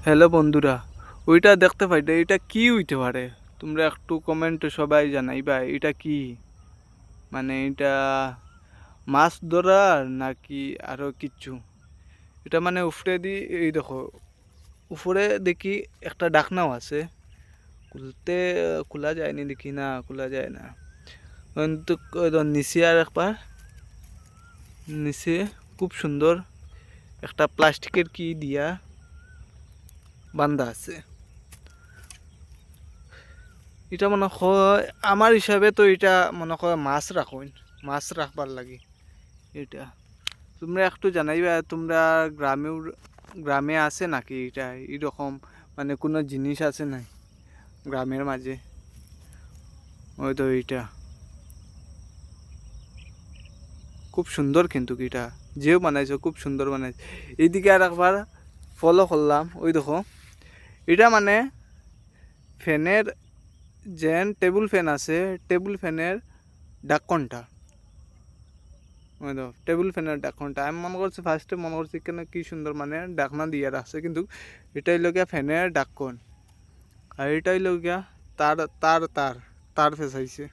Hello বন্ধুরা, ওইটা দেখতে পাইটা এটা কি হইতে পারে? তোমরা একটু কমেন্টে সবাই জানাইবা এটা কি? মানে এটা মাছ ধরার নাকি আরো কিচ্ছু? এটা মানে উপরে দি এই দেখো, উপরে দেখি একটা ডাকনাও আছে। খুলতে খোলা যায়নি দেখি, না খোলা যায় না। কিন্তু নিচে আর একবার নিচে খুব সুন্দর একটা প্লাস্টিকের কি দিয়া বান্ধা আছে। এটা মনে হয় আমার হিসাবে তো এটা মনে হয় মাছ রাখুন, মাছ রাখবার লাগে এটা। তোমরা একটু জানাইবা তোমরা গ্রামেও গ্রামে আছে নাকি এটা এরকম, মানে কোনো জিনিস আছে নাই গ্রামের মাঝে? ওই তো এইটা খুব সুন্দর, কিন্তু এটা যেও বানাইছো খুব সুন্দর বানাইছে। এইদিকে আর একবার ফলো করলাম, ওই দেখো এটা মানে ফ্যানের যেন টেবিল ফ্যান আছে, টেবিল ফ্যানের ঢাকনটা, ওই দেখো টেবিল ফ্যানের ঢাকনটা। আমি মনে করছি ফার্স্টে মনে করছি কেন কি সুন্দর মানে ঢাকনা দিয়ে রাখছে, কিন্তু এটাই লগিয়া ফ্যানের ঢাকন। আর এটাই লগিয়া তার তার তার তার ফেসাইছে।